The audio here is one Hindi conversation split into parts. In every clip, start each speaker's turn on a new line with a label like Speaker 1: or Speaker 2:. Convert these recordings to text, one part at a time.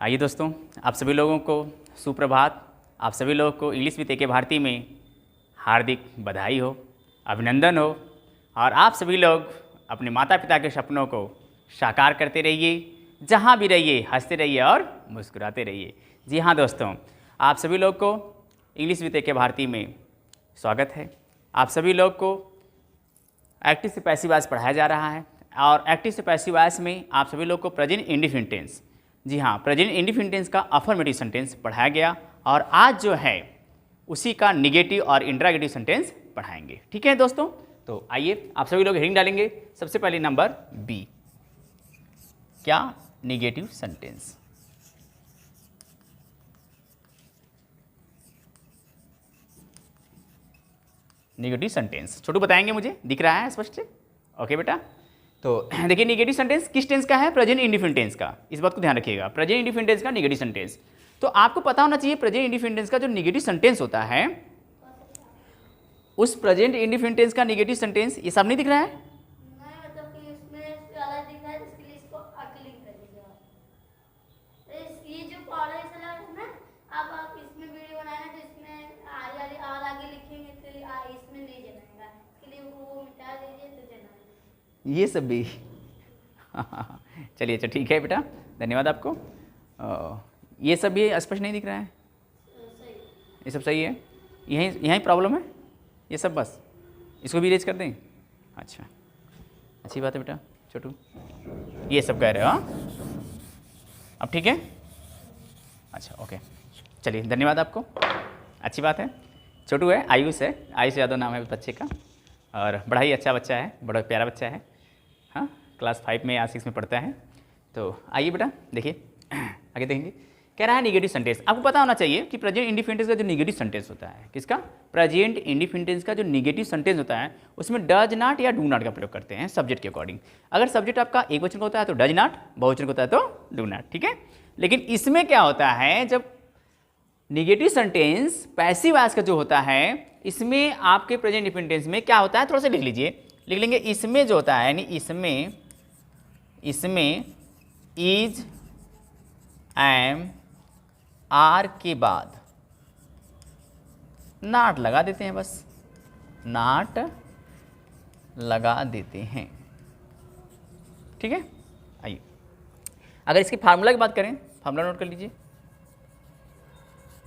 Speaker 1: आइए दोस्तों, आप सभी लोगों को सुप्रभात। आप सभी लोगों को इंग्लिश विद AK भारती में हार्दिक बधाई हो, अभिनंदन हो। और आप सभी लोग अपने माता पिता के सपनों को साकार करते रहिए, जहाँ भी रहिए हंसते रहिए और मुस्कुराते रहिए। जी हाँ दोस्तों, आप सभी लोग को इंग्लिश विद AK भारती में स्वागत है। आप सभी लोग को एक्टिव से पैसिव वॉइस पढ़ाया जा रहा है और एक्टिव से पैसिव वॉइस में आप सभी लोग को प्रेजेंट इंडेफिनिट टेंस, जी हाँ, प्रेजेंट इंडेफिनिट टेंस का अफर्मेटिव सेंटेंस पढ़ाया गया और आज जो है उसी का निगेटिव और इंट्रोगेटिव सेंटेंस पढ़ाएंगे। ठीक है दोस्तों, तो आइए आप सभी लोग हेडिंग डालेंगे। सबसे पहले नंबर बी, क्या निगेटिव सेंटेंस। निगेटिव सेंटेंस छोटू बताएंगे, मुझे दिख रहा है स्पष्ट से? ओके बेटा, तो देखिए निगेटिव सेंटेंस किस टेंस का है? प्रेजेंट इंडेफिनिट टेंस का। इस बात को ध्यान रखिएगा, प्रेजेंट इंडेफिनिट टेंस का निगेटिव सेंटेंस। तो आपको पता होना चाहिए प्रेजेंट इंडेफिनिट टेंस का जो निगेटिव सेंटेंस होता है, उस प्रेजेंट इंडेफिनिट टेंस का निगेटिव सेंटेंस, ये सब नहीं दिख रहा है?
Speaker 2: मतलब कि इसमें अलग दिख रहा है, इसके लिए इसको अकलिंग कर दीजिए। ये जो पॉडर चला है ना, अब आप इसमें वीडियो बनाए तो इसमें और आगे लिखेंगे तो इसमें नहीं जनाएगा, इसके लिए वो मिटा दीजिए तो जनाएगा।
Speaker 1: ये सब भी चलिए अच्छा ठीक है बेटा, धन्यवाद आपको। ये सब भी स्पष्ट नहीं दिख रहा है? ये सब सही है, यहीं प्रॉब्लम है ये सब, बस इसको भी इरेज कर दें। अच्छा, अच्छी बात है बेटा छोटू, ये सब कह रहे हो? हाँ, अब ठीक है। अच्छा ओके, चलिए धन्यवाद आपको, अच्छी बात है। छोटू है, आयुष है, आयुष यादव नाम है बच्चे का, और बड़ा ही अच्छा बच्चा है, बड़ा प्यारा बच्चा है। हाँ, क्लास 5 में या 6 में पढ़ता है। तो आइए बेटा देखिए आगे देखेंगे। कह रहा है निगेटिव सेंटेंस। आपको पता होना चाहिए कि प्रेजेंट इंडेफिनिट टेंस का जो निगेटिव सेंटेंस होता है, किसका? प्रेजेंट इंडेफिनिट टेंस का जो निगेटिव सेंटेंस होता है उसमें डज नॉट या डू नॉट का प्रयोग करते हैं सब्जेक्ट के अकॉर्डिंग। अगर सब्जेक्ट आपका एक वचन का होता है तो डज नॉट, बहुवचन का होता है तो डू नॉट। ठीक है, लेकिन इसमें क्या होता है, जब निगेटिव सेंटेंस पैसिव वॉइस का जो होता है, इसमें आपके प्रेजेंट इंडेफिनिट टेंस में क्या होता है, थोड़ा सा लिख लीजिए, लिख लेंगे। इसमें जो होता है, यानी इसमें इज, एम, आर के बाद नॉट लगा देते हैं, बस नॉट लगा देते हैं। ठीक है, आइए अगर इसकी फार्मूला की बात करें, फार्मूला नोट कर लीजिए।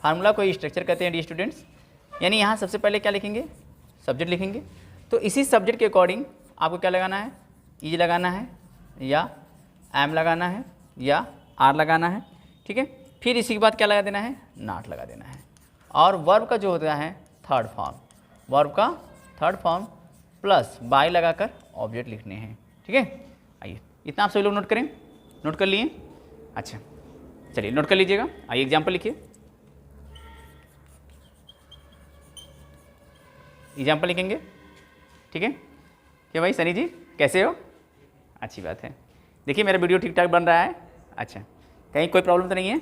Speaker 1: फार्मूला को स्ट्रक्चर कहते हैं डी स्टूडेंट्स। यानी यहाँ सबसे पहले क्या लिखेंगे? सब्जेक्ट लिखेंगे। तो इसी सब्जेक्ट के अकॉर्डिंग आपको क्या लगाना है? इज लगाना है, या एम लगाना है, या आर लगाना है। ठीक है, फिर इसी के बाद क्या लगा देना है? नॉट लगा देना है। और वर्ब का जो होता है थर्ड फॉर्म, वर्ब का थर्ड फॉर्म प्लस बाय लगाकर ऑब्जेक्ट लिखने हैं। ठीक है, आइए इतना आप सभी लोग नोट करें। नोट कर लिए? अच्छा चलिए नोट कर लीजिएगा। आइए एग्जाम्पल लिखिए। एग्जाम्पल लिखेंगे। ठीक है, क्या भाई सनी जी कैसे हो? अच्छी बात है। देखिए मेरा वीडियो ठीक ठाक बन रहा है। अच्छा, कहीं कोई प्रॉब्लम तो नहीं है?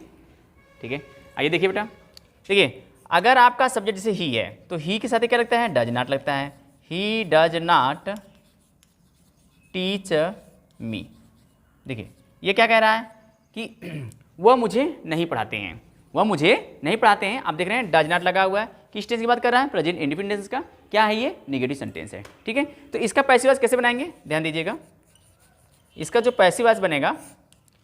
Speaker 1: ठीक है, आइए देखिए बेटा, देखिए अगर आपका सब्जेक्ट जैसे ही है तो ही के साथ क्या लगता है? डज नॉट लगता है। He does not teach me. देखिए ये क्या कह रहा है कि वह मुझे नहीं पढ़ाते हैं, वह मुझे नहीं पढ़ाते हैं। आप देख रहे हैं डज नॉट लगा हुआ है, किस टेंस की बात कर रहा है? प्रेजेंट इंडेफिनिट टेंस का। क्या है ये? निगेटिव सेंटेंस है। ठीक है, तो इसका पैसिव वॉइस कैसे बनाएंगे? ध्यान दीजिएगा। इसका जो पैसिव वॉइस बनेगा,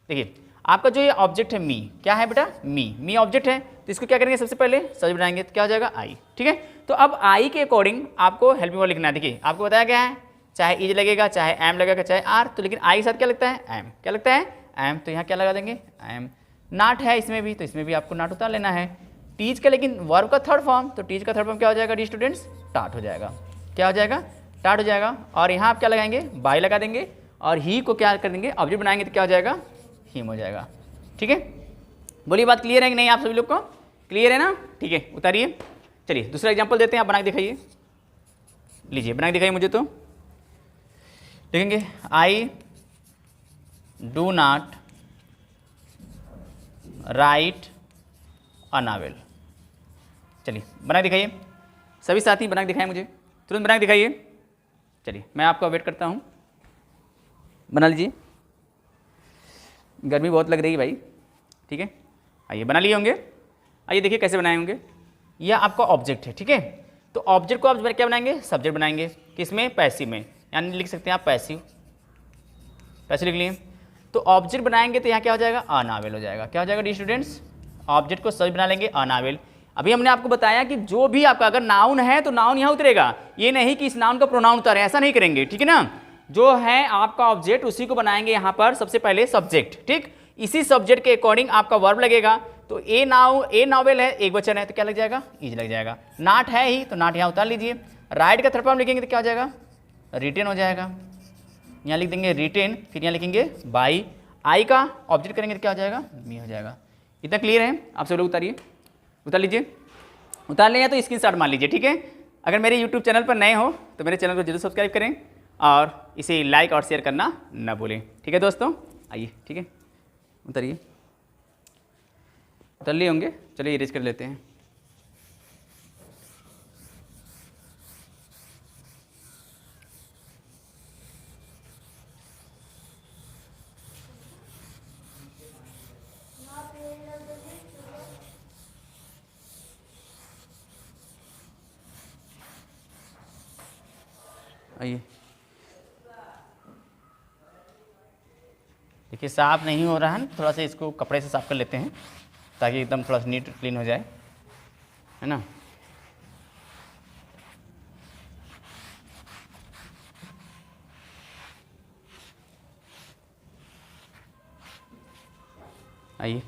Speaker 1: देखिए आपका जो ये ऑब्जेक्ट है मी, क्या है बेटा? मी ऑब्जेक्ट है, तो इसको क्या करेंगे? सबसे पहले सब्जेक्ट बनाएंगे, तो क्या हो जाएगा? आई। ठीक है, तो अब आई के अकॉर्डिंग आपको हेल्पिंग वर्ब लिखना है। देखिए आपको बताया गया है चाहे इज लगेगा, चाहे एम लगेगा, चाहे आर, तो लेकिन आई के साथ क्या लगता है? एम। क्या लगता है? एम। तो यहाँ क्या लगा देंगे? एम। नॉट है इसमें भी, तो इसमें भी आपको नॉट उतार लेना है। टीच का लेकिन वर्ब का थर्ड फॉर्म, तो टीच का थर्ड फॉर्म क्या हो जाएगा डी स्टूडेंट्स? टाट हो जाएगा। क्या हो जाएगा? टाट हो जाएगा। और यहाँ आप क्या लगाएंगे? बाय लगा देंगे, और ही को क्या कर देंगे? ऑब्जेक्ट बनाएंगे, तो क्या हो जाएगा? हिम हो जाएगा। ठीक है, बोलिए बात क्लियर है कि नहीं? आप सभी लोग को क्लियर है ना? ठीक है, उतारिए। चलिए दूसरा एग्जांपल देते हैं, आप बना के दिखाइए। लीजिए बना के दिखाइए मुझे। तो देखेंगे I do not right a novel. चलिए बना के दिखाइए, सभी साथी बना के दिखाएं मुझे, तुरंत बना के दिखाइए। चलिए मैं आपका वेट करता हूँ, बना लीजिए। गर्मी बहुत लग रही है भाई, ठीक है। आइए बना लिए होंगे। आइए देखिए कैसे बनाए होंगे। यह आपका ऑब्जेक्ट है, ठीक है। तो ऑब्जेक्ट को आप क्या बनाएंगे, सब्जेक्ट बनाएंगे, किसमें, पैसिव में, यानी लिख सकते हैं आप पैसिव, पैसिव लिख लिए। तो ऑब्जेक्ट बनाएंगे तो यहाँ क्या हो जाएगा, अनावेल हो जाएगा। क्या हो जाएगा डी स्टूडेंट्स, ऑब्जेक्ट को सब्जेक्ट बना लेंगे, अनावेल। अभी हमने आपको बताया कि जो भी आपका अगर नाउन है तो नाउन यहाँ उतरेगा, ये नहीं कि इस नाउन का प्रोनाउन उतारे, ऐसा नहीं करेंगे, ठीक है ना। जो है आपका ऑब्जेक्ट उसी को बनाएंगे यहाँ पर सबसे पहले सब्जेक्ट, ठीक। इसी सब्जेक्ट के अकॉर्डिंग आपका वर्ब लगेगा। तो ए नावेल है, एक वचन है तो क्या लग जाएगा, इज लग जाएगा। नाट है ही तो नाट यहाँ उतार लीजिए। राइट का थर्ड फॉर्म लिखेंगे तो क्या हो जाएगा, रिटेन हो जाएगा। यहाँ लिख देंगे रिटेन, फिर यहाँ लिखेंगे बाई। आई का ऑब्जेक्ट करेंगे तो क्या हो जाएगा, मी हो जाएगा। इतना क्लियर है, आप सब लोग उतारिए, उतार लीजिए। उतार लें तो स्क्रीनशॉट मान लीजिए, ठीक है। अगर मेरे यूट्यूब चैनल पर नए हो तो मेरे चैनल को जरूर सब्सक्राइब करें और इसे लाइक और शेयर करना ना भूलें, ठीक है दोस्तों। आइए, ठीक है, उतारिए, उतर लिए होंगे। चलिए इरेज कर लेते हैं। आइए देखिए साफ नहीं हो रहा है, थोड़ा सा इसको कपड़े से साफ कर लेते हैं ताकि एकदम थोड़ा सा नीट क्लीन हो जाए, है ना। आइए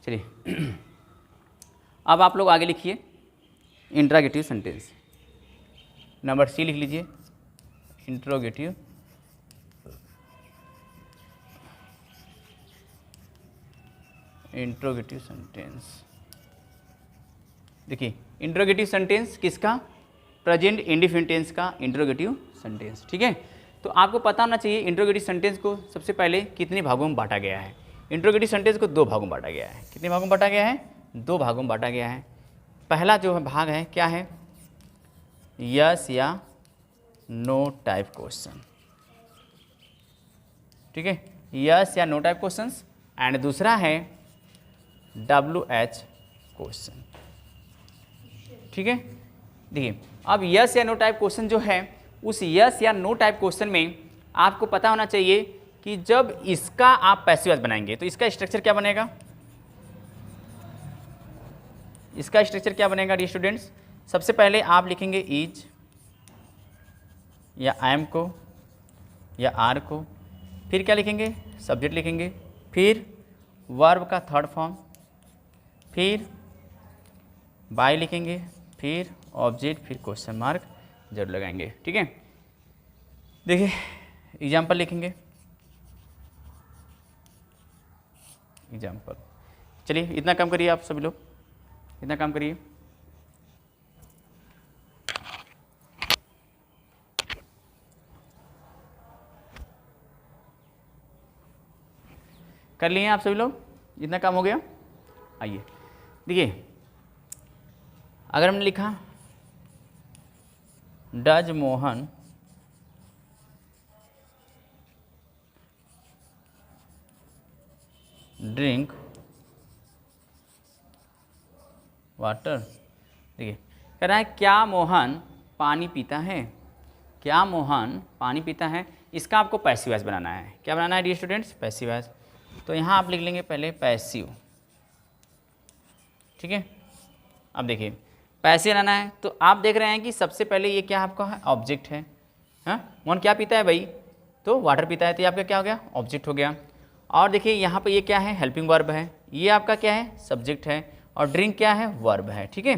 Speaker 1: चलिए अब आप लोग आगे लिखिए इंट्रोगेटिव सेंटेंस। नंबर सी लिख लीजिए, इंट्रोगेटिव सेंटेंस। देखिए इंट्रोगेटिव सेंटेंस किसका, प्रेजेंट इंडिफिनिट टेंस का इंट्रोगेटिव सेंटेंस, ठीक है। तो आपको पता होना चाहिए इंट्रोगेटिव सेंटेंस को सबसे पहले कितने भागों में बांटा गया है। इंट्रोगेटिव सेंटेंस को 2 भागों में बांटा गया है। कितने भागों में बांटा गया है, 2 भागों में बांटा गया है। पहला जो भाग है क्या है, यस या नो टाइप क्वेश्चन, ठीक है, यस या नो टाइप क्वेश्चंस। एंड दूसरा है WH क्वेश्चन, ठीक है। देखिए अब यस या नो टाइप क्वेश्चन जो है, उस यस या नो टाइप क्वेश्चन में आपको पता होना चाहिए कि जब इसका आप पैसिव वॉइस बनाएंगे तो इसका स्ट्रक्चर क्या बनेगा, इसका स्ट्रक्चर क्या बनेगा डी स्टूडेंट्स। सबसे पहले आप लिखेंगे इज या एम को या आर को, फिर क्या लिखेंगे, सब्जेक्ट लिखेंगे, फिर वर्ब का थर्ड फॉर्म, फिर बाय लिखेंगे, फिर ऑब्जेक्ट, फिर क्वेश्चन मार्क जरूर लगाएंगे, ठीक है। देखिए एग्जाम्पल लिखेंगे, एग्जाम्पल। चलिए इतना काम करिए आप सभी लोग, इतना काम करिए। कर लिए आप सभी लोग, इतना काम हो गया। आइए देखिए अगर हमने लिखा डज मोहन ड्रिंक वाटर, देखिए कह रहा है क्या मोहन पानी पीता है, क्या मोहन पानी पीता है। इसका आपको पैसिव वॉइस बनाना है। क्या बनाना है डियर स्टूडेंट्स, पैसिव वॉइस। तो यहाँ आप लिख लेंगे पहले पैसिव, ठीक है। अब देखिए पैसिव लाना है तो आप देख रहे हैं कि सबसे पहले ये क्या आपका है, ऑब्जेक्ट है। हाँ मोहन क्या पीता है भाई, तो वाटर पीता है, तो ये आपका क्या हो गया, ऑब्जेक्ट हो गया। और देखिए यहाँ पे ये क्या है, हेल्पिंग वर्ब है, ये आपका क्या है, सब्जेक्ट है, और ड्रिंक क्या है, वर्ब है, ठीक है।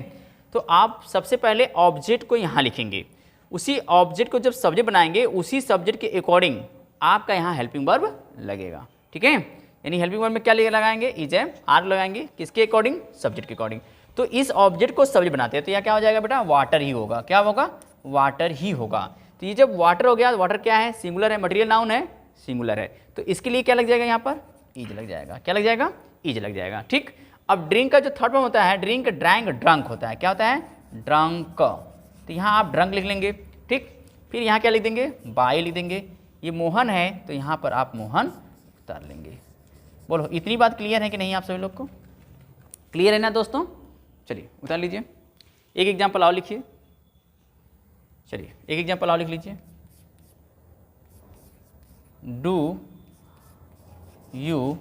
Speaker 1: तो आप सबसे पहले ऑब्जेक्ट को यहाँ लिखेंगे, उसी ऑब्जेक्ट को जब सब्जेक्ट बनाएंगे उसी सब्जेक्ट के अकॉर्डिंग आपका यहाँ हेल्पिंग वर्ब लगेगा, ठीक है। यानी हेल्पिंग वर्ब में क्या लगाएंगे, इज है, आर लगाएंगे, किसके अकॉर्डिंग, सब्जेक्ट के अकॉर्डिंग। तो इस ऑब्जेक्ट को सब्जेक्ट बनाते हैं तो यह क्या हो जाएगा बेटा, वाटर ही होगा। क्या होगा, वाटर ही होगा। तो ये जब वाटर हो गया, वाटर क्या है, सिंगुलर है, मटेरियल नाउन है, सिंगुलर है, तो इसके लिए क्या लग जाएगा, यहाँ पर इज लग जाएगा। क्या लग जाएगा, इज लग जाएगा, ठीक। अब ड्रिंक का जो थर्ड फॉर्म होता है, ड्रिंक, ड्रैंक, ड्रंक होता है। क्या होता है, ड्रंक। तो यहाँ आप ड्रंक लिख लेंगे, ठीक। फिर यहाँ क्या लिख देंगे, बाय लिख देंगे। ये मोहन है तो यहाँ पर आप मोहन उतार लेंगे, बोलो इतनी बात क्लियर है कि नहीं आप सभी लोग को? क्लियर है ना दोस्तों? चलिए उतार लीजिए, एक एग्जाम्पल और लिखिए। चलिए एक एग्जाम्पल और लिख लीजिए। Do you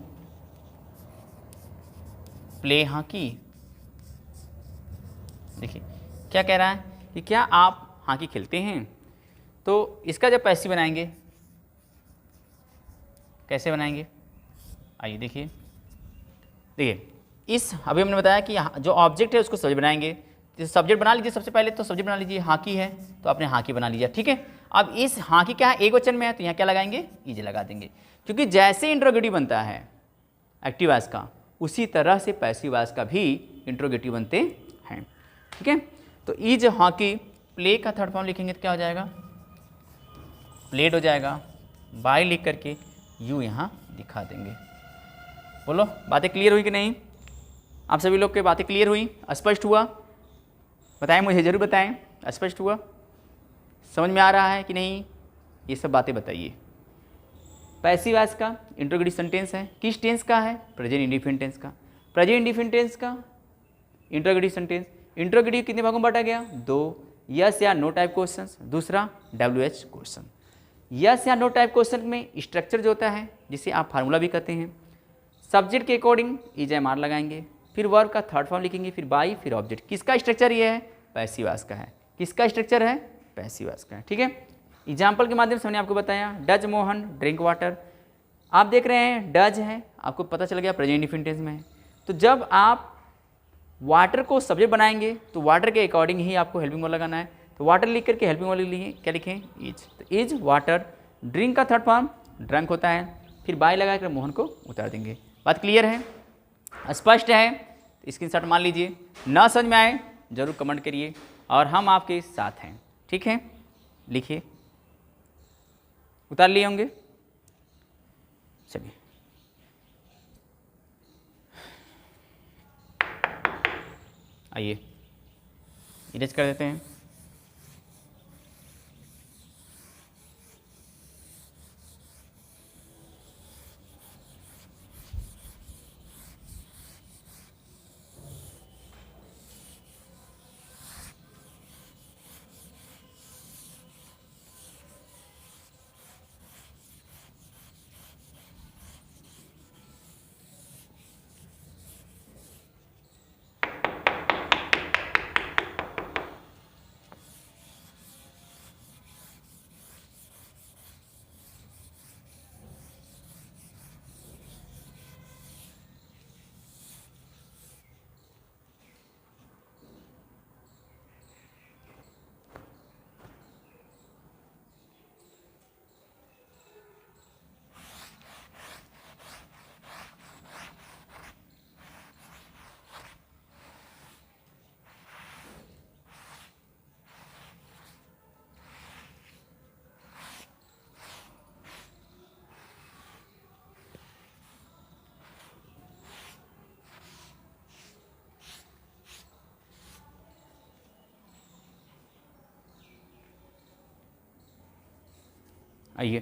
Speaker 1: play hockey? देखिए क्या कह रहा है कि क्या आप हॉकी खेलते हैं? तो इसका जब पैसिव बनाएंगे कैसे बनाएंगे, आइए देखिए। देखिए इस अभी हमने बताया कि जो ऑब्जेक्ट है उसको सब्जेक्ट बनाएंगे। तो सब्जेक्ट बना लीजिए, सबसे पहले तो सब्जेक्ट बना लीजिए, हॉकी है तो आपने हॉकी बना लीजिए, ठीक है। अब इस हॉकी क्या है, एक वचन में है तो यहाँ क्या लगाएंगे, इज लगा देंगे, क्योंकि जैसे इंट्रोगेटिव बनता है एक्टिव वॉइस का, उसी तरह से पैसिव वॉइस का भी इंट्रोगेटिव बनते हैं, ठीक है। तो इज हॉकी, प्ले का थर्ड फॉर्म लिखेंगे तो क्या हो जाएगा, प्लेड हो जाएगा। बाय लिख करके यू यहाँ दिखा देंगे। बोलो बातें क्लियर हुई कि नहीं? आप सभी लोग के बातें क्लियर हुई, स्पष्ट हुआ? बताएं, मुझे ज़रूर बताएं, स्पष्ट हुआ, समझ में आ रहा है कि नहीं, ये सब बातें बताइए। पैसिव वॉइस का इंट्रोगेटिव सेंटेंस है, किस टेंस का है, प्रेजेंट इंडिफिनिट टेंस का। प्रेजेंट इंडिफिनिट टेंस का इंट्रोगेटिव सेंटेंस, इंट्रोगेटिव कितने भागों में बांटा गया, दो, यस या नो टाइप क्वेश्चन, दूसरा WH क्वेश्चन। यस या नो टाइप क्वेश्चन में स्ट्रक्चर जो होता है जिसे आप फार्मूला भी कहते हैं, सब्जेक्ट के अकॉर्डिंग इज एम आर लगाएंगे, फिर वर्ब का थर्ड फॉर्म लिखेंगे, फिर बाई, फिर ऑब्जेक्ट। किसका स्ट्रक्चर ये है, पैसिव वॉइस का है। किसका स्ट्रक्चर है, पैसिव वॉइस का है, ठीक है। एग्जाम्पल के माध्यम से मैंने आपको बताया, डज मोहन ड्रिंक वाटर। आप देख रहे हैं डज है, आपको पता चल गया प्रेजेंट इंडिफिनिट टेंस में है। तो जब आप वाटर को सब्जेक्ट बनाएंगे तो वाटर के अकॉर्डिंग ही आपको हेल्पिंग वर्ब लगाना है। तो वाटर लिख करके हेल्पिंग वर्ब लिखिए, क्या लिखें, इज। तो इज वाटर, ड्रिंक का थर्ड फॉर्म ड्रंक होता है, फिर बाय लगा कर मोहन को उतार देंगे। बात क्लियर है, स्पष्ट है? तो स्क्रीनशॉट मान लीजिए, ना समझ में आए जरूर कमेंट करिए और हम आपके साथ हैं, ठीक है। लिखिए, उतार लिए होंगे। चलिए आइए इरेज कर देते हैं। आइए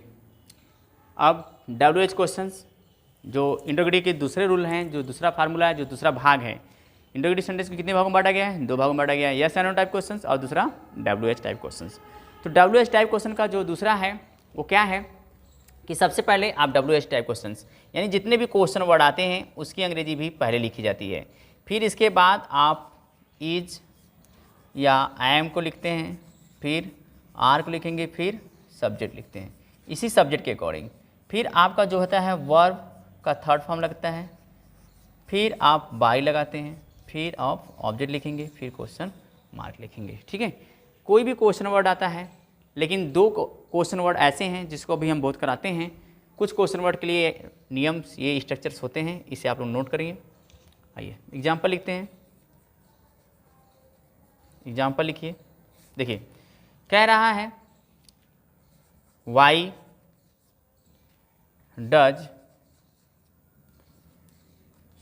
Speaker 1: अब WH क्वेश्चंस, जो इंट्रोगेटिव के दूसरे रूल हैं, जो दूसरा फार्मूला है, जो दूसरा भाग है। इंट्रोगेटिव सेंटेंस को कितने भागों में बांटा गया है, दो भागों में बांटा गया है, यस या नो टाइप क्वेश्चंस और दूसरा WH टाइप क्वेश्चंस। तो WH टाइप क्वेश्चन का जो दूसरा है वो क्या है कि सबसे पहले आप WH टाइप क्वेश्चंस यानी जितने भी क्वेश्चन वर्ड आते हैं उसकी अंग्रेजी भी पहले लिखी जाती है। फिर इसके बाद आप इज या आई एम को लिखते हैं, फिर आर को लिखेंगे, फिर सब्जेक्ट लिखते हैं इसी सब्जेक्ट के अकॉर्डिंग। फिर आपका जो होता है वर्ब का थर्ड फॉर्म लगता है, फिर आप बाय लगाते हैं, फिर आप ऑब्जेक्ट लिखेंगे, फिर क्वेश्चन मार्क लिखेंगे, ठीक है। कोई भी क्वेश्चन वर्ड आता है, लेकिन दो क्वेश्चन वर्ड ऐसे हैं जिसको अभी हम बहुत कराते हैं। कुछ क्वेश्चन वर्ड के लिए नियम, ये स्ट्रक्चर्स होते हैं, इसे आप लोग नोट करिए। आइए एग्जाम्पल लिखते हैं, एग्जाम्पल लिखिए। देखिए कह रहा है why does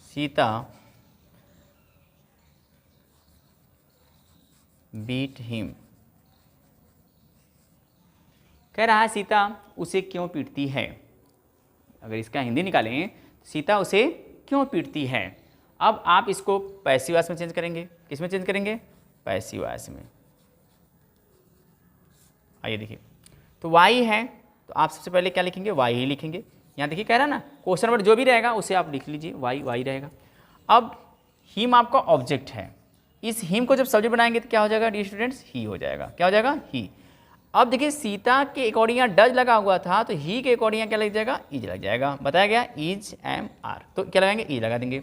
Speaker 1: Sita beat him. कह रहा है सीता उसे क्यों पीटती है। अगर इसका हिंदी निकालें सीता उसे क्यों पीटती है। अब आप इसको पैसिव वॉइस में चेंज करेंगे, किस में चेंज करेंगे, पैसिव वॉइस में। आइए देखिए, तो वाई है तो आप सबसे पहले क्या लिखेंगे, वाई ही लिखेंगे। यहाँ देखिए कह रहा है ना, क्वेश्चन वर्ड जो भी रहेगा उसे आप लिख लीजिए, वाई वाई रहेगा। अब हिम आपका ऑब्जेक्ट है, इस हिम को जब सब्जेक्ट बनाएंगे तो क्या हो जाएगा डियर स्टूडेंट्स, ही हो जाएगा। क्या हो जाएगा, ही। अब देखिए सीता के अकॉर्डिंग यहाँ डज लगा हुआ था तो ही के अकॉर्डिंग क्या लग जाएगा, इज लग जाएगा। बताया गया इज एम आर, तो क्या लगाएंगे, इज लगा देंगे।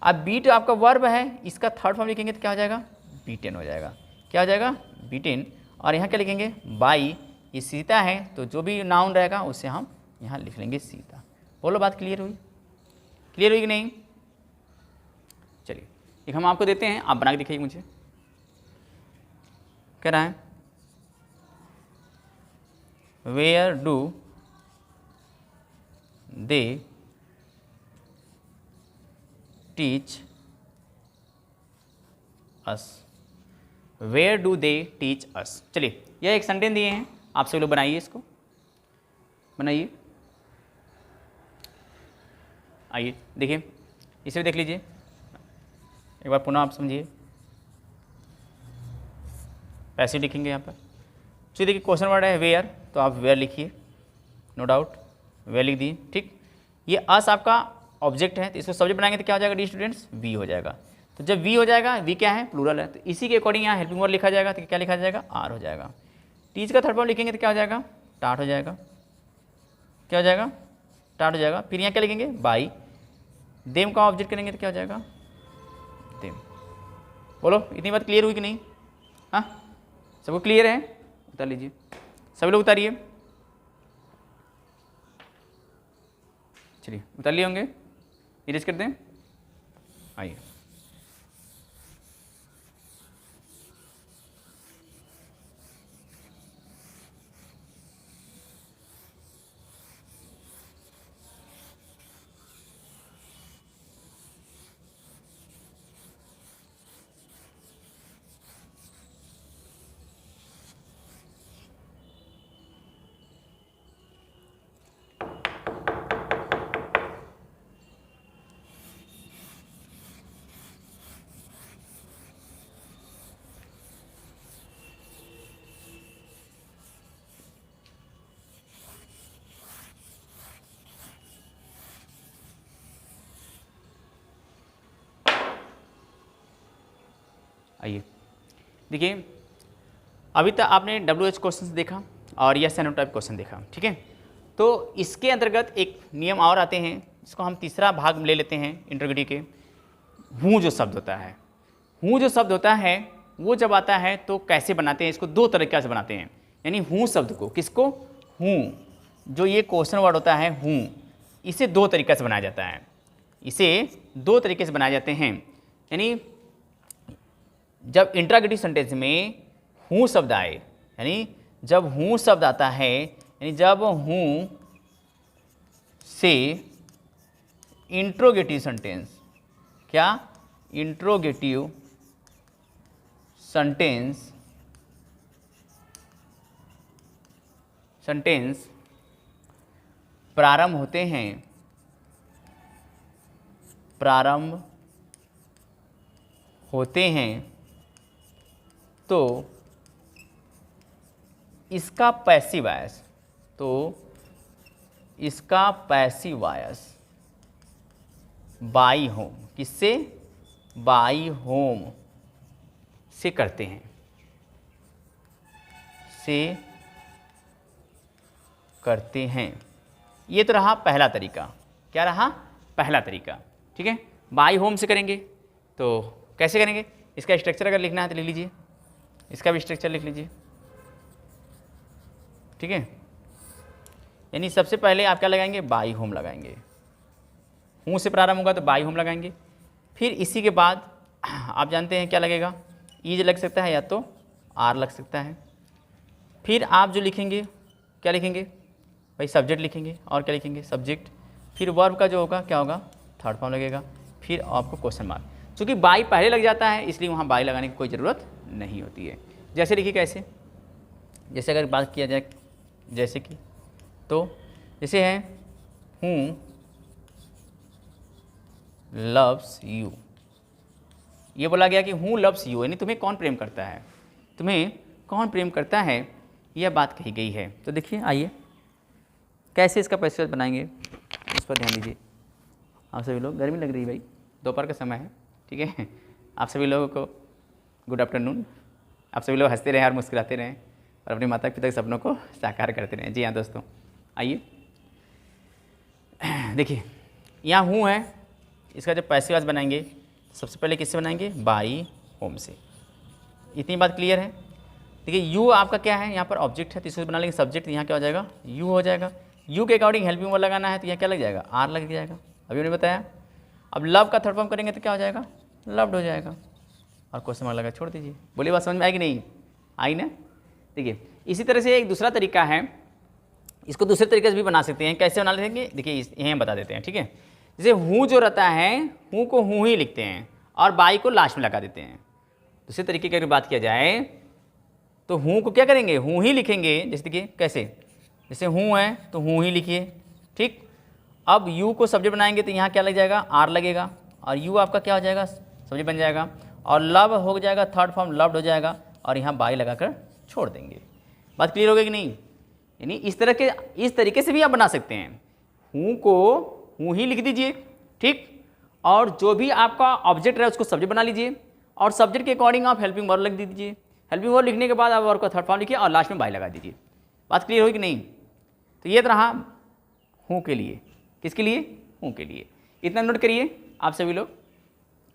Speaker 1: अब बीट आपका वर्ब है, इसका थर्ड फॉर्म लिखेंगे तो क्या हो जाएगा, बीटेन हो जाएगा। क्या हो जाएगा, बीटेन। और यहाँ क्या लिखेंगे, बाई, ये सीता है तो जो भी नाउन रहेगा उसे हम यहाँ लिख लेंगे सीता। बोलो बात क्लियर हुई, क्लियर हुई कि नहीं। चलिए एक हम आपको देते हैं, आप बना के दिखाइए मुझे। कह रहा है where do they teach us, where do they teach us. चलिए यह एक सेंटेंस दिए हैं, आप सभी लोग बनाइए, इसको बनाइए। आइए देखिए, इसे देख लीजिए एक बार पुनः, आप समझिए। पैसे लिखेंगे यहाँ पर, चलिए देखिए क्वेश्चन वर्ड है वेयर, तो आप वेयर लिखिए, नो डाउट वेयर लिख दिए, ठीक। ये अस आपका ऑब्जेक्ट है तो इसको सब्जेक्ट बनाएंगे तो क्या हो जाएगा डी स्टूडेंट्स, वी हो जाएगा। तो जब वी हो जाएगा, वी क्या है, प्लूरल है, तो इसी के अकॉर्डिंग यहाँ हेल्पिंग वर्ड लिखा जाएगा तो क्या लिखा जाएगा, आर हो जाएगा। टीच का थर्ड फॉर्म लिखेंगे तो क्या हो जाएगा, टाट हो जाएगा। क्या हो जाएगा, टाट हो जाएगा। फिर यहाँ क्या लिखेंगे, बाई। देम का ऑब्जेक्ट करेंगे तो क्या हो जाएगा, देम। बोलो इतनी बात क्लियर हुई कि नहीं, हाँ सबको क्लियर है, उतार लीजिए, सभी लोग उतारिए। चलिए उतार लिए होंगे, इरेज कर दें। आइए आइए देखिए, अभी तक आपने WH क्वेश्चन देखा और yes and no type question देखा, ठीक है। तो इसके अंतर्गत एक नियम और आते हैं, इसको हम तीसरा भाग में ले लेते हैं इंट्रोगेटिव के। हूँ जो शब्द होता है, हूँ जो शब्द होता है वो जब आता है तो कैसे बनाते हैं, इसको दो तरीके से बनाते हैं। यानी हूँ शब्द को, किसको, हूँ, जो ये क्वेश्चन वर्ड होता है हूँ, इसे दो तरीके से बनाया जाता है, इसे दो तरीके से बनाए जाते हैं। यानी जब इंट्रोगेटिव सेंटेंस में हूँ शब्द आए, यानी जब हूँ शब्द आता है, यानी जब हूँ से इंट्रोगेटिव सेंटेंस, क्या, इंट्रोगेटिव सेंटेंस प्रारंभ होते हैं, प्रारंभ होते हैं, तो इसका पैसिव वॉइस, तो इसका पैसिव वॉइस बाई होम, किससे, बाई होम से करते हैं, से करते हैं। ये तो रहा पहला तरीका, क्या रहा, पहला तरीका, ठीक है। बाई होम से करेंगे तो कैसे करेंगे, इसका स्ट्रक्चर अगर लिखना है तो लिख लीजिए, इसका भी स्ट्रक्चर लिख लीजिए, ठीक है। यानी सबसे पहले आप क्या लगाएंगे, बाई होम लगाएंगे, हूँ से प्रारंभ होगा तो बाई होम लगाएंगे। फिर इसी के बाद आप जानते हैं क्या लगेगा, ईज लग सकता है या तो आर लग सकता है। फिर आप जो लिखेंगे क्या लिखेंगे भाई, सब्जेक्ट लिखेंगे, और क्या लिखेंगे, सब्जेक्ट। फिर वर्ब का जो होगा क्या होगा, थर्ड फॉर्म लगेगा। फिर आपको क्वेश्चन मार्क, चूँकि बाई पहले लग जाता है इसलिए वहाँ बाई लगाने की कोई ज़रूरत नहीं होती है। जैसे देखिए कैसे, जैसे अगर बात किया जाए जैसे कि, तो जैसे है हूँ लव्स यू। ये बोला गया कि हु लव्स यू, यानी तुम्हें कौन प्रेम करता है, तुम्हें कौन प्रेम करता है, यह बात कही गई है। तो देखिए आइए कैसे इसका पैसिव वॉइस बनाएंगे, उस पर ध्यान दीजिए। आप सभी लोग, गर्मी लग रही है भाई, दोपहर का समय है, ठीक है। आप सभी लोगों को गुड आफ्टरनून। आप सभी लोग हंसते रहें और मुस्कुराते रहें और अपने माता पिता के सपनों को साकार करते रहें। जी हाँ दोस्तों, आइए देखिए यहाँ हूँ है, इसका जब पैसिव वॉइस बनाएंगे सबसे पहले किससे बनाएंगे, बाई होम से। इतनी बात क्लियर है। देखिए यू आपका क्या है, यहाँ पर ऑब्जेक्ट है तो इसको बना लेंगे सब्जेक्ट, यहाँ क्या हो जाएगा, यू हो जाएगा। यू के अकॉर्डिंग हेल्पिंग वर्ब लगाना है तो यहाँ क्या लग जाएगा, आर लग जाएगा, अभी मैंने बताया। अब लव का थर्ड फॉर्म करेंगे तो क्या हो जाएगा, लव्ड हो जाएगा, और क्वेश्चन मार्क लगा छोड़ दीजिए। बोलिए बात समझ में आएगी नहीं, आई ना। देखिए इसी तरह से एक दूसरा तरीका है, इसको दूसरे तरीके से भी बना सकते हैं। कैसे बना लेंगे, देखिए यहीं बता देते हैं, ठीक है। जैसे हूँ जो रहता है, हूँ को हूँ ही लिखते हैं और बाई को लास्ट में लगा देते हैं। दूसरे तरीके की अगर बात किया जाए तो हूँ को क्या करेंगे, हूँ ही लिखेंगे। जैसे देखिए कैसे, जैसे हूँ है तो हूँ ही लिखिए, ठीक। अब यू को सब्जेक्ट बनाएंगे तो यहाँ क्या लग जाएगा, आर लगेगा, और यू आपका क्या हो जाएगा, सब्जेक्ट बन जाएगा, और लव हो जाएगा थर्ड फॉर्म, लव्ड हो जाएगा, और यहाँ बाई लगाकर छोड़ देंगे। बात क्लियर हो गई कि नहीं। यानी इस तरीके से भी आप बना सकते हैं। हूँ को हूँ ही लिख दीजिए, ठीक, और जो भी आपका ऑब्जेक्ट है उसको सब्जेक्ट बना लीजिए, और सब्जेक्ट के अकॉर्डिंग आप हेल्पिंग वर्ब लिख दीजिए। हेल्पिंग वर्ब लिखने के बाद आप वर्ब का थर्ड फॉर्म लिखिए और लास्ट में बाई लगा दीजिए। बात क्लियर होगी कि नहीं। तो ये रहा हूँ के लिए, किसके लिए, हूँ के लिए। इतना नोट करिए आप सभी लोग।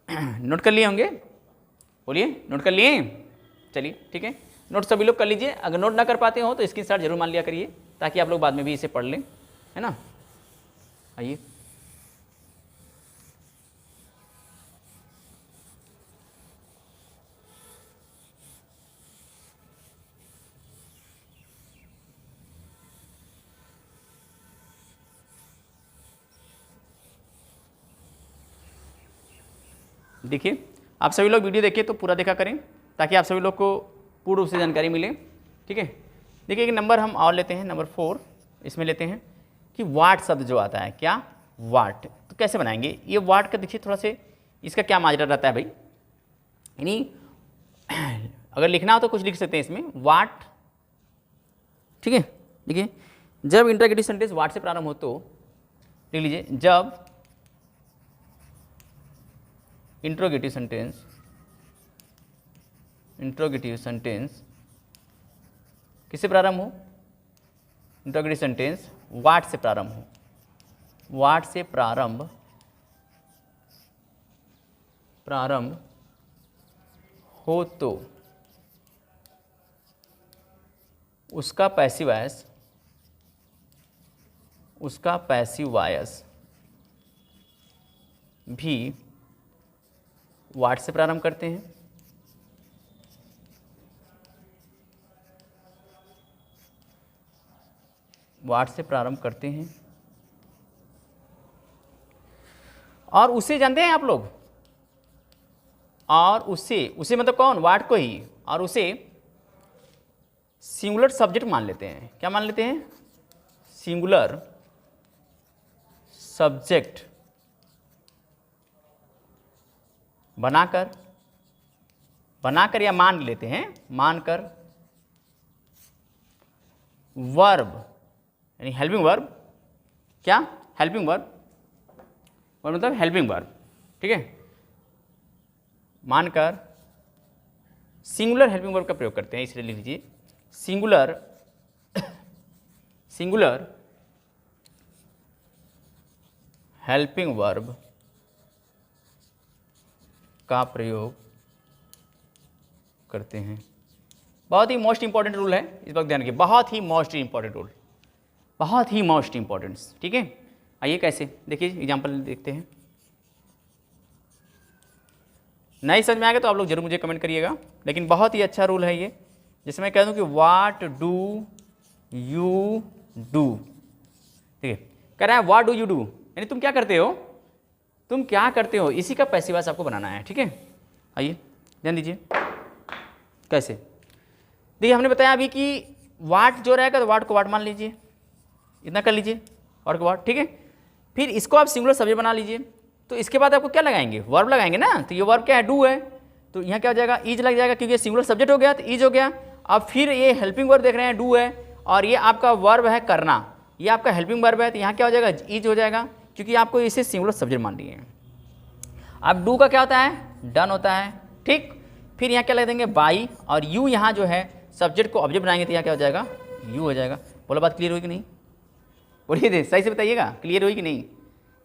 Speaker 1: नोट कर लिए होंगे, बोलिए नोट कर लिए, चलिए ठीक है। नोट सभी लोग कर लीजिए, अगर नोट ना कर पाते हो तो स्क्रीनशॉट जरूर मान लिया करिए ताकि आप लोग बाद में भी इसे पढ़ लें, है ना। आइए देखिए, आप सभी लोग वीडियो देखिए तो पूरा देखा करें ताकि आप सभी लोग को पूर्ण रूप से जानकारी मिले, ठीक है। देखिए एक नंबर हम और लेते हैं, नंबर 4 इसमें लेते हैं कि वाट शब्द जो आता है, क्या, वाट। तो कैसे बनाएंगे ये वाट का, देखिए थोड़ा से इसका क्या माजरा रहता है भाई। यानी अगर लिखना हो तो कुछ लिख सकते हैं इसमें, वाट, ठीक है। देखिए जब इंटरोगेटिव सेंटेंस वाट से प्रारंभ हो तो लिख लीजिए, जब इंट्रोगेटिव सेंटेंस किससे प्रारंभ हो, इंट्रोगेटिव सेंटेंस वाट से प्रारंभ हो, वाट से प्रारंभ हो तो उसका पैसिव वॉइस भी वाट से प्रारंभ करते हैं। वाट से प्रारंभ करते हैं और उसे जानते हैं आप लोग, और उसे मतलब कौन, वाट को ही, और उसे सिंगुलर सब्जेक्ट मान लेते हैं। क्या मान लेते हैं, सिंगुलर सब्जेक्ट बनाकर या मान लेते हैं, मानकर वर्ब यानी हेल्पिंग वर्ब, क्या, हेल्पिंग वर्ब मतलब हेल्पिंग वर्ब, ठीक है, मानकर सिंगुलर हेल्पिंग वर्ब का प्रयोग करते हैं। इसलिए लिख लीजिए सिंगुलर हेल्पिंग वर्ब का प्रयोग करते हैं। बहुत ही मोस्ट इंपॉर्टेंट रूल है, इस वक्त ध्यान रखिए, बहुत ही मोस्ट इंपॉर्टेंट रूल, बहुत ही मोस्ट इंपॉर्टेंट, ठीक है। आइए कैसे, देखिए एग्जांपल देखते हैं। नहीं समझ में आएगा तो आप लोग जरूर मुझे कमेंट करिएगा, लेकिन बहुत ही अच्छा रूल है ये, जिसमें मैं कह दूं कि व्हाट डू यू डू, ठीक है। कह रहा है व्हाट डू यू डू, यानी तुम क्या करते हो, तुम क्या करते हो, इसी का पैसिव वॉइस आपको बनाना है, ठीक है। आइए ध्यान दीजिए कैसे। देखिए हमने बताया अभी कि वाट जो रहेगा तो वाट को वाट मान लीजिए, इतना कर लीजिए, वाट को वाट, ठीक है। फिर इसको आप सिंगुलर सब्जेक्ट बना लीजिए, तो इसके बाद आपको क्या लगाएंगे, वर्ब लगाएंगे ना। तो ये वर्ब क्या है, डू है, तो यहाँ क्या हो जाएगा, इज लग जाएगा, क्योंकि ये सिंगुलर सब्जेक्ट हो गया तो इज हो गया। अब फिर ये हेल्पिंग वर्ब देख रहे हैं, डू है, और ये आपका वर्ब है करना, ये आपका हेल्पिंग वर्ब है, तो यहाँ क्या हो जाएगा, इज हो जाएगा, क्योंकि आपको इसे सिंगुलर सब्जेक्ट मान लिए हैं। अब डू का क्या होता है, डन होता है, ठीक। फिर यहाँ क्या लगा देंगे, बाई, और यू यहाँ जो है सब्जेक्ट को ऑब्जेक्ट बनाएंगे, तो यहाँ क्या हो जाएगा, यू हो जाएगा। बोलो बात क्लियर हुई कि नहीं, बोलिए दे सही से बताइएगा, क्लियर हुई कि नहीं,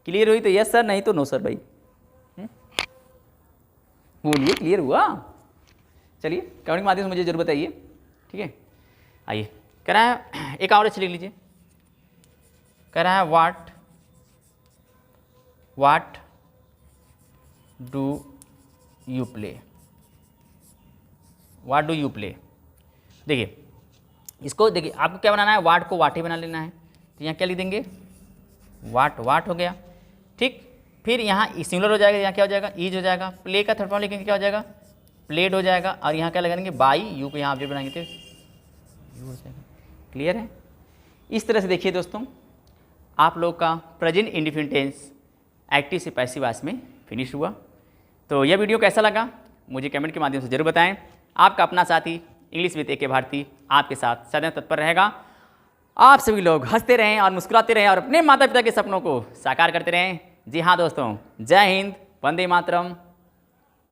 Speaker 1: क्लियर हुई तो यस सर, नहीं तो नो सर भाई। बोलिए क्लियर हुआ। चलिए कमेंट के माध्यम से मुझे जरूर बताइए, ठीक है। आइए कह रहा है, एक और अच्छी लिख लीजिए, कह रहा है what do you play, what do you play. देखिए इसको, देखिए आपको क्या बनाना है, वाट को वाट ही बना लेना है, तो यहाँ क्या लिख देंगे, वाट हो गया, ठीक। फिर यहाँ सिंगुलर हो जाएगा, यहाँ क्या हो जाएगा, ईज हो जाएगा। प्ले का थर्ड फॉर्म लिखेंगे, क्या हो जाएगा, प्लेड हो जाएगा, और यहाँ क्या लगाएंगे, बाई, यू को यहाँ ऑब्जेक्ट बनाएंगे तो यू हो जाएगा। क्लियर है। इस तरह से देखिए दोस्तों, आप लोग का प्रेजेंट इंडिफिनिट टेंस एक्टिव से पैसिव वॉइस में फिनिश हुआ। तो यह वीडियो कैसा लगा मुझे कमेंट के माध्यम से जरूर बताएं। आपका अपना साथी इंग्लिश विद AK भारती आपके साथ सदैव तत्पर रहेगा। आप सभी लोग हंसते रहें और मुस्कुराते रहें और अपने माता पिता के सपनों को साकार करते रहें। जी हाँ दोस्तों, जय हिंद, वंदे मातरम।